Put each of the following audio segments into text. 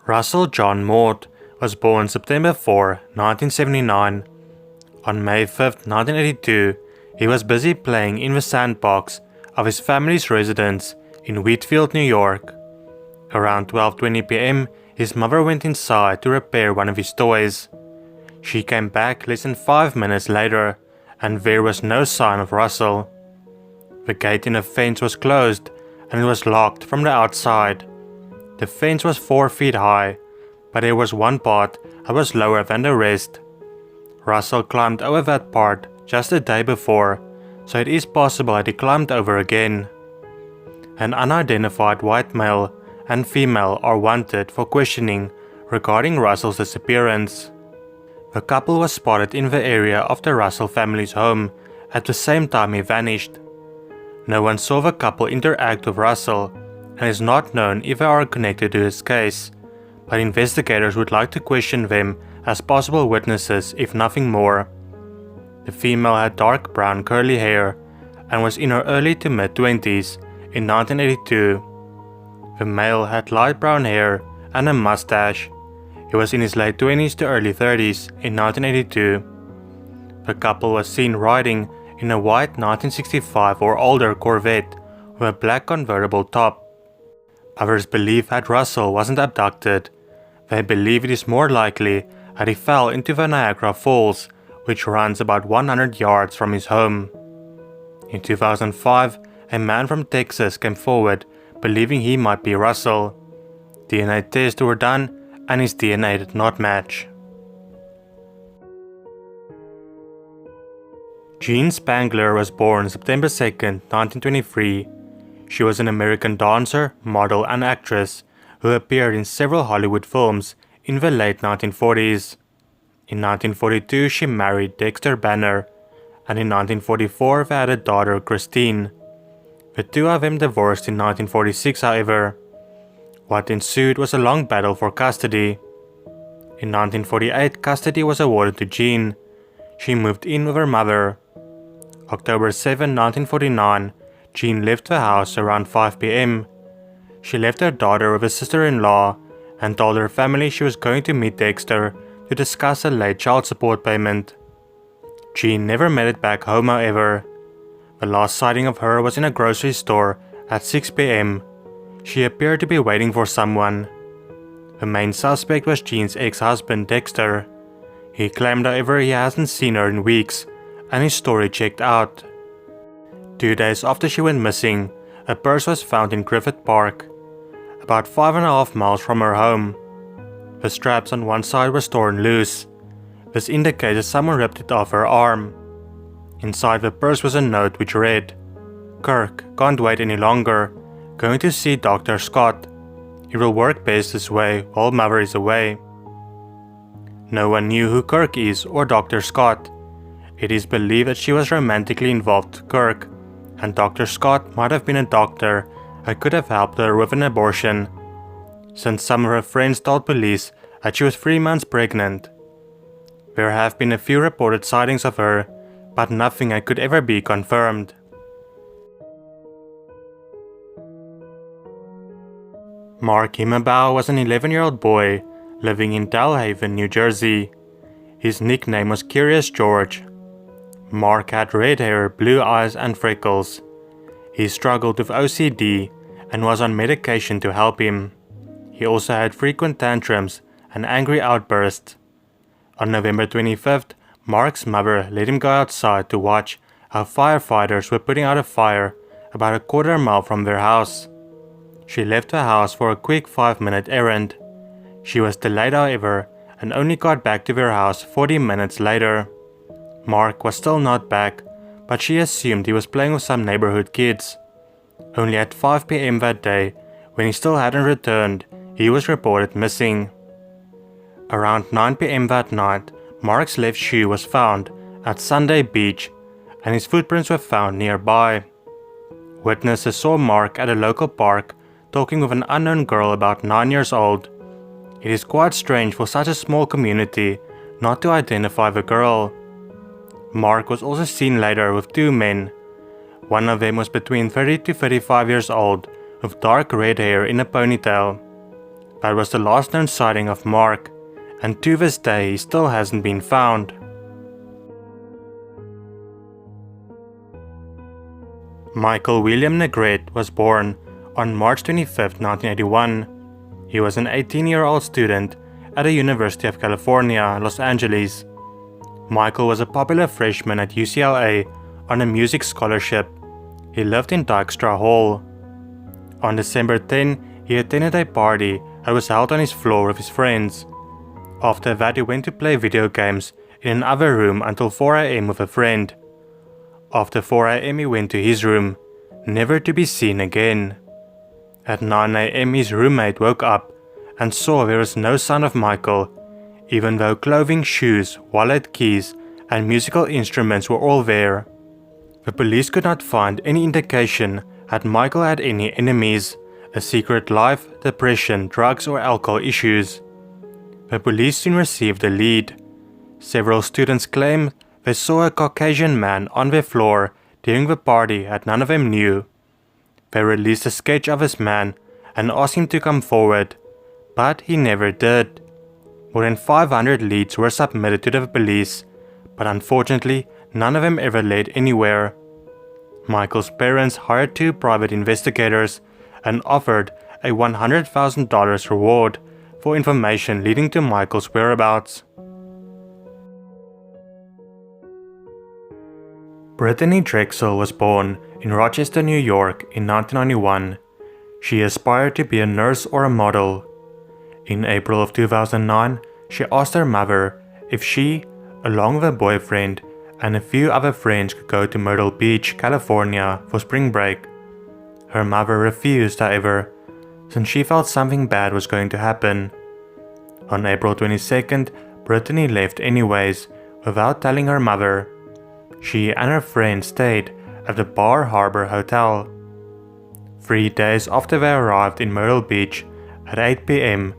Russell John Mort was born September 4, 1979. On May 5, 1982, he was busy playing in the sandbox of his family's residence in Wheatfield, New York. Around 12:20 p.m., his mother went inside to repair one of his toys. She came back less than 5 minutes later, and there was no sign of Russell. The gate in the fence was closed, and it was locked from the outside. The fence was 4 feet high, but there was one part that was lower than the rest. Russell climbed over that part just the day before, so it is possible that he climbed over again. An unidentified white male and female are wanted for questioning regarding Russell's disappearance. The couple was spotted in the area of the Russell family's home at the same time he vanished. No one saw the couple interact with Russell, and it is not known if they are connected to this case, but investigators would like to question them as possible witnesses if nothing more. The female had dark brown curly hair and was in her early to mid-20s in 1982. The male had light brown hair and a mustache. He was in his late 20s to early 30s in 1982. The couple was seen riding in a white 1965 or older Corvette with a black convertible top. Others believe that Russell wasn't abducted. They believe it is more likely that he fell into the Niagara Falls, which runs about 100 yards from his home. In 2005, a man from Texas came forward believing he might be Russell. DNA tests were done and his DNA did not match. Jean Spangler was born September 2, 1923. She was an American dancer, model and actress who appeared in several Hollywood films in the late 1940s. In 1942 she married Dexter Banner, and in 1944 they had a daughter, Christine. The two of them divorced in 1946, however. What ensued was a long battle for custody. In 1948 custody was awarded to Jean. She moved in with her mother. October 7, 1949, Jean left the house around 5 p.m. She left her daughter with a sister-in-law and told her family she was going to meet Dexter to discuss a late child support payment. Jean never made it back home, however. The last sighting of her was in a grocery store at 6 p.m. She appeared to be waiting for someone. The main suspect was Jean's ex-husband, Dexter. He claimed, however, he hasn't seen her in weeks, and his story checked out. 2 days after she went missing, a purse was found in Griffith Park, about 5.5 miles from her home. The straps on one side were torn loose. This indicated someone ripped it off her arm. Inside the purse was a note which read, "Kirk, can't wait any longer. Going to see Dr. Scott. It will work best this way while Mother is away." No one knew who Kirk is or Dr. Scott. It is believed that she was romantically involved with Kirk, and Dr. Scott might have been a doctor that could have helped her with an abortion, since some of her friends told police that she was 3 months pregnant. There have been a few reported sightings of her, but nothing that could ever be confirmed. Mark Himebaugh was an 11-year-old boy living in Delhaven, New Jersey. His nickname was Curious George. Mark had red hair, blue eyes and freckles. He struggled with OCD and was on medication to help him. He also had frequent tantrums and angry outbursts. On November 25th, Mark's mother let him go outside to watch how firefighters were putting out a fire about a quarter mile from their house. She left the house for a quick 5-minute errand. She was delayed, however, and only got back to their house 40 minutes later. Mark was still not back, but she assumed he was playing with some neighborhood kids. Only at 5 p.m. that day, when he still hadn't returned, he was reported missing. Around 9 p.m. that night, Mark's left shoe was found at Sunday Beach, and his footprints were found nearby. Witnesses saw Mark at a local park talking with an unknown girl about 9 years old. It is quite strange for such a small community not to identify the girl. Mark was also seen later with 2 men. One of them was between 30 to 35 years old with dark red hair in a ponytail. but was the last known sighting of Mark, and to this day he still hasn't been found. Michael William Negrete was born on March 25, 1981. He was an 18-year-old student at the University of California, Los Angeles. Michael was a popular freshman at UCLA on a music scholarship. He lived in Dykstra Hall. On December 10, he attended a party that was held on his floor with his friends. After that, he went to play video games in another room until 4 a.m. with a friend. After 4 a.m. he went to his room, never to be seen again. At 9 a.m. his roommate woke up and saw there was no sign of Michael, even though clothing, shoes, wallet, keys, and musical instruments were all there. The police could not find any indication that Michael had any enemies, a secret life, depression, drugs, or alcohol issues. The police soon received a lead. Several students claimed they saw a Caucasian man on their floor during the party that none of them knew. They released a sketch of this man and asked him to come forward, but he never did. More than 500 leads were submitted to the police, but unfortunately none of them ever led anywhere. Michael's parents hired 2 private investigators and offered a $100,000 reward for information leading to Michael's whereabouts. Brittanee Drexel was born in Rochester, New York in 1991. She aspired to be a nurse or a model. In April of 2009, she asked her mother if she, along with her boyfriend and a few other friends, could go to Myrtle Beach, California for spring break. Her mother refused, however, since she felt something bad was going to happen. On April 22nd, Brittanee left anyways, without telling her mother. She and her friend stayed at the Bar Harbor Hotel. 3 days after they arrived in Myrtle Beach at 8 p.m.,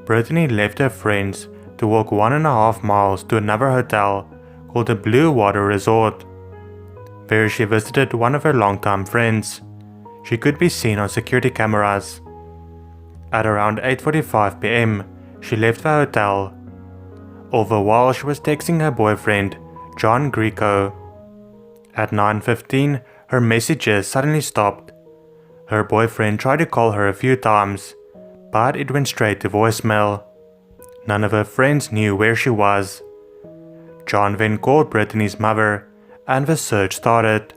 Brittanee left her friends to walk 1.5 miles to another hotel called the Blue Water Resort. There she visited one of her longtime friends. She could be seen on security cameras. At around 8:45 p.m., she left the hotel. All the while she was texting her boyfriend, John Greco. At 9:15, her messages suddenly stopped. Her boyfriend tried to call her a few times, but it went straight to voicemail. None of her friends knew where she was. John then called Brittanee's mother, and the search started.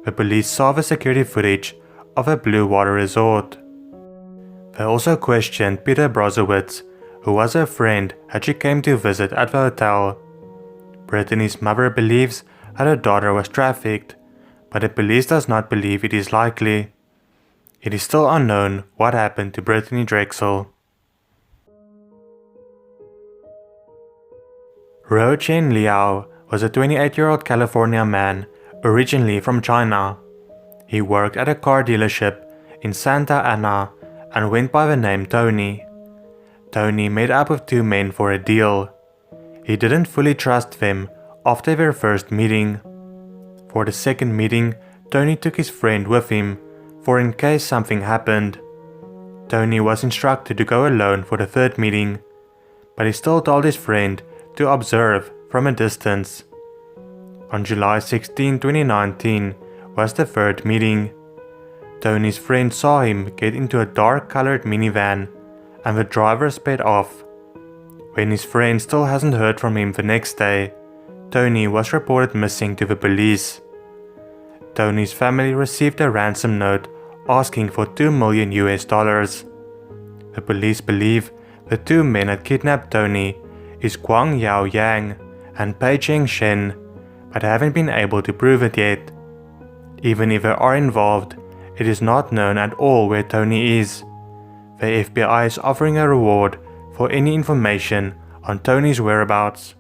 The police saw the security footage of a Blue Water Resort. They also questioned Peter Brozowitz, who was her friend that she came to visit at the hotel. Brittanee's mother believes that her daughter was trafficked, but the police does not believe it is likely. It is still unknown what happened to Brittanee Drexel. Ruochen Liao was a 28-year-old California man originally from China. He worked at a car dealership in Santa Ana and went by the name Tony. Tony made up with 2 men for a deal. He didn't fully trust them after their first meeting. For the second meeting, Tony took his friend with him, for in case something happened. Tony was instructed to go alone for the third meeting, but he still told his friend to observe from a distance. On July 16, 2019 was the third meeting. Tony's friend saw him get into a dark-colored minivan and the driver sped off. When his friend still hasn't heard from him the next day, Tony was reported missing to the police. Tony's family received a ransom note asking for $2 million. The police believe the 2 men that kidnapped Tony is Guang Yao Yang and Pei Cheng Shen, but haven't been able to prove it yet. Even if they are involved, it is not known at all where Tony is. The FBI is offering a reward for any information on Tony's whereabouts.